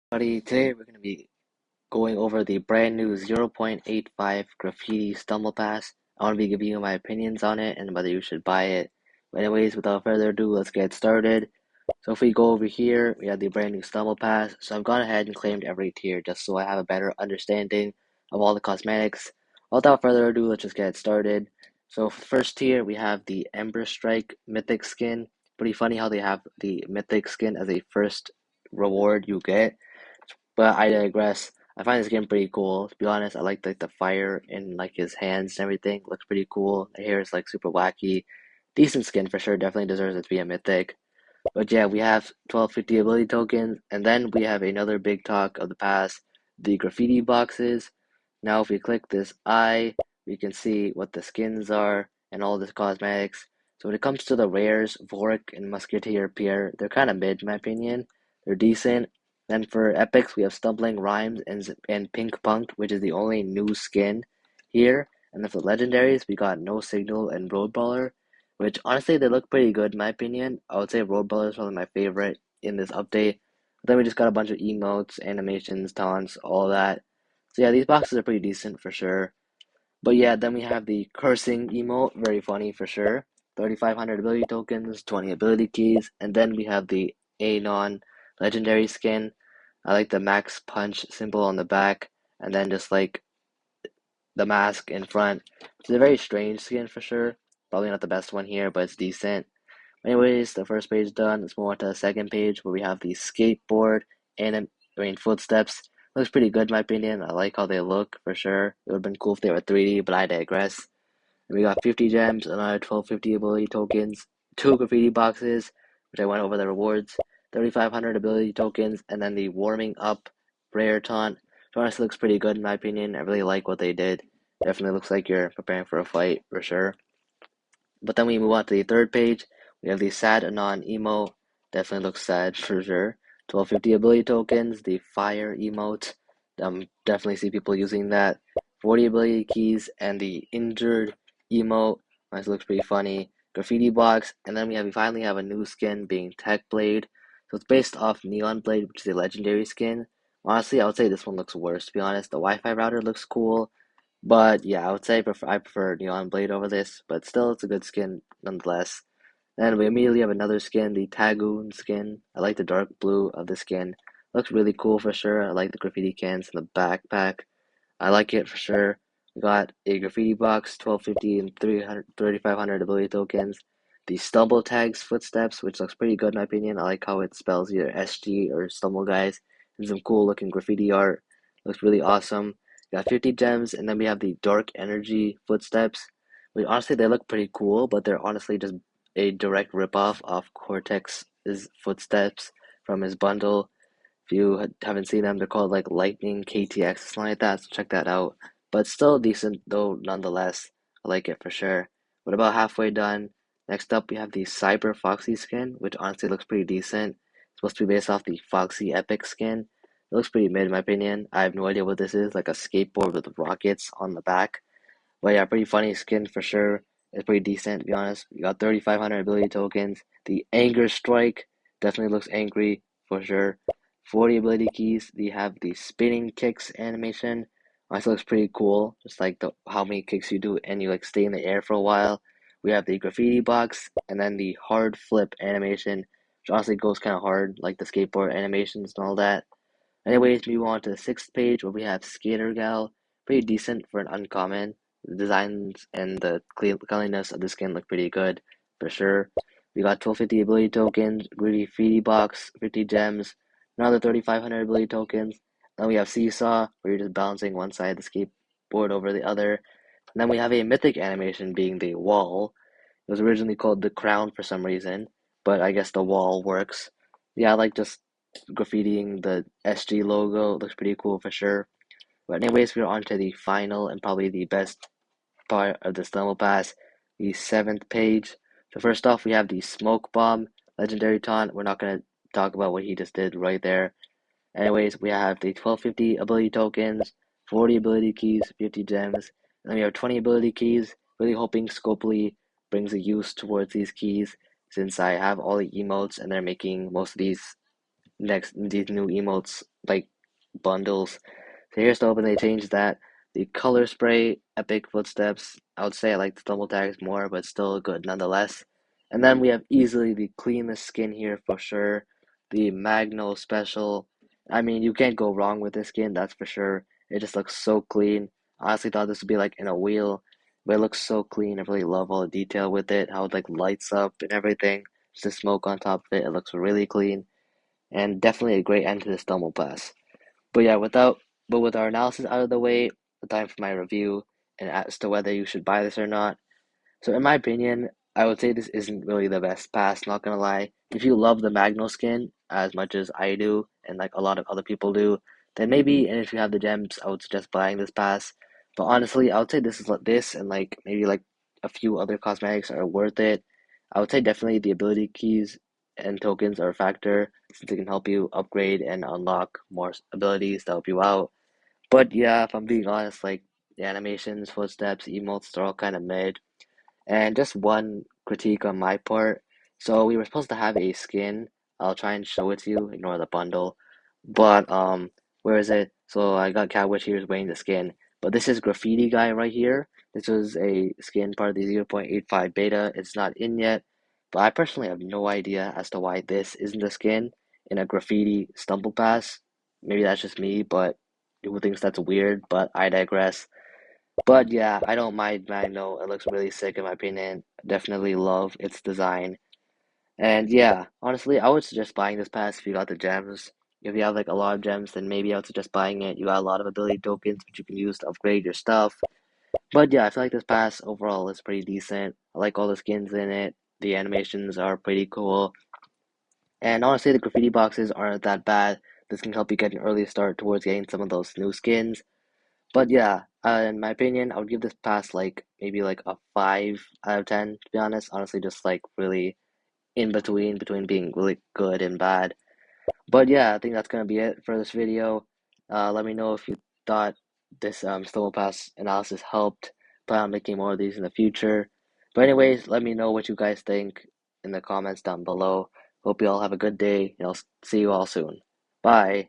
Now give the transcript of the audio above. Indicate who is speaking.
Speaker 1: Buddy, today we're going to be going over the brand new 0.85 Graffiti Stumble Pass. I want to be giving you my opinions on it and whether you should buy it. But anyways, without further ado, let's get started. So if we go over here, we have the brand new Stumble Pass. So I've gone ahead and claimed every tier just so I have a better understanding of all the cosmetics. Without further ado, let's just get started. So for the first tier, we have the Ember Strike Mythic skin. Pretty funny how they have the Mythic skin as a first reward you get. But I digress. I find this game pretty cool. To be honest, I like the fire in like his hands and everything. Looks pretty cool. The hair is like super wacky. Decent skin for sure. Definitely deserves it to be a mythic. But yeah, we have 1250 ability tokens, and then we have another big talk of the past, the graffiti boxes. Now if we click this eye, we can see what the skins are and all the cosmetics. So when it comes to the rares, Vorik and Musketeer Pierre, they're kind of mid in my opinion. They're decent. Then for epics, we have Stumbling Rhymes and Pink Punk, which is the only new skin here. And then for legendaries, we got No Signal and Road Brawler, which honestly they look pretty good in my opinion. I would say Road Brawler is probably my favorite in this update. But then we just got a bunch of emotes, animations, taunts, all that. So yeah, these boxes are pretty decent for sure. But yeah, then we have the cursing emote, very funny for sure. 3,500 ability tokens, 20 ability keys, and then we have the Anon legendary skin. I like the max punch symbol on the back, and then just like the mask in front. It's a very strange skin for sure. Probably not the best one here, but it's decent. Anyways, the first page done. Let's move on to the second page where we have the skateboard and footsteps. Looks pretty good in my opinion. I like how they look for sure. It would have been cool if they were 3D, but I digress. And we got 50 gems, another 1250 ability tokens, two graffiti boxes, which I went over the rewards, 3,500 ability tokens, and then the warming up rare taunt. So honestly looks pretty good in my opinion. I really like what they did. Definitely looks like you're preparing for a fight for sure. But then we move on to the third page. We have the sad anon emo. Definitely looks sad for sure. 1250 ability tokens, the fire emote. Definitely see people using that. 40 ability keys and the injured emote. This looks pretty funny. Graffiti box, and then we finally have a new skin being Tech Blade. So it's based off Neon Blade, which is a legendary skin. Honestly, I would say this one looks worse, to be honest. The Wi-Fi router looks cool. But yeah, I would say I prefer Neon Blade over this, but still it's a good skin nonetheless. Then we immediately have another skin, the Tagoon skin. I like the dark blue of the skin. Looks really cool for sure. I like the graffiti cans in the backpack. I like it for sure. We got a graffiti box, 1250 and 3,500 ability tokens. The Stumble Tags Footsteps, which looks pretty good in my opinion. I like how it spells either SG or Stumble Guys. And some cool looking graffiti art. Looks really awesome. We got 50 gems, and then we have the Dark Energy Footsteps. Which honestly, they look pretty cool, but they're honestly just a direct ripoff of Cortex's Footsteps from his bundle. If you haven't seen them, they're called like Lightning KTX, something like that, so check that out. But still decent though, nonetheless. I like it for sure. But about halfway done. Next up, we have the Cyber Foxy skin, which honestly looks pretty decent. It's supposed to be based off the Foxy Epic skin. It looks pretty mid in my opinion. I have no idea what this is, like a skateboard with rockets on the back. But yeah, pretty funny skin for sure. It's pretty decent, to be honest. You got 3,500 ability tokens. The Anger Strike definitely looks angry for sure. 40 ability keys. You have the spinning kicks animation. Also looks pretty cool. Just like the how many kicks you do and you like stay in the air for a while. We have the graffiti box and then the hard flip animation, which honestly goes kind of hard, like the skateboard animations and all that. Anyways, move on to the sixth page where we have Skater Gal. Pretty decent for an uncommon. The designs and the cleanliness of the skin look pretty good for sure. We got 1250 ability tokens, Greedy Feedy Box, 50 gems, another 3,500 ability tokens. Then we have Seesaw, where you're just balancing one side of the skateboard over the other. And then we have a mythic animation being the wall. It was originally called the crown for some reason, but I guess the wall works. Yeah, I like just graffitiing the SG logo. It looks pretty cool for sure. But anyways, we're on to the final and probably the best part of the Stumble Pass, the seventh page. So first off, we have the Smoke Bomb Legendary Taunt. We're not gonna talk about what he just did right there. Anyways, we have the 1250 ability tokens, 40 ability keys, 50 gems, and then we have 20 ability keys. Really hoping Scopely brings a use towards these keys since I have all the emotes and they're making most of these new emotes like bundles. So here's the open. They changed that. The color spray, Epic Footsteps. I would say I like the stumble tags more, but still good nonetheless. And then we have easily the cleanest skin here for sure. The Magno Special. I mean, you can't go wrong with this skin, that's for sure. It just looks so clean. I honestly thought this would be like in a wheel, but it looks so clean. I really love all the detail with it, how it like lights up and everything. Just the smoke on top of it. It looks really clean and definitely a great end to the Stumble Pass. But yeah, with our analysis out of the way, the time for my review and as to whether you should buy this or not. So in my opinion, I would say this isn't really the best pass, not gonna lie. If you love the Magno skin as much as I do and like a lot of other people do, then maybe, and if you have the gems, I would suggest buying this pass. But honestly, I would say this and like maybe like a few other cosmetics are worth it. I would say definitely the ability keys and tokens are a factor since it can help you upgrade and unlock more abilities to help you out. But yeah, if I'm being honest, like the animations, footsteps, emotes, they're all kind of mid. And just one critique on my part. So we were supposed to have a skin. I'll try and show it to you. Ignore the bundle. But where is it? So I got Catwitch here is wearing the skin. But this is Graffiti Guy right here. This was a skin part of the 0.85 beta. It's not in yet. But I personally have no idea as to why this isn't the skin in a Graffiti Stumble Pass. Maybe that's just me, but who thinks that's weird? But I digress. But yeah, I don't mind Magno. It looks really sick in my opinion. Definitely love its design. And yeah, honestly, I would suggest buying this pass if you got the gems. If you have like a lot of gems, then maybe I would suggest buying it. You got a lot of ability tokens which you can use to upgrade your stuff. But yeah, I feel like this pass overall is pretty decent. I like all the skins in it. The animations are pretty cool. And honestly, the graffiti boxes aren't that bad. This can help you get an early start towards getting some of those new skins. But yeah, in my opinion, I would give this pass like maybe like a 5 out of 10, to be honest. Honestly, just like really in between being really good and bad. But yeah, I think that's gonna be it for this video. Let me know if you thought this Stumble Pass analysis helped. Plan on making more of these in the future. But anyways, let me know what you guys think in the comments down below. Hope you all have a good day, and I'll see you all soon. Bye.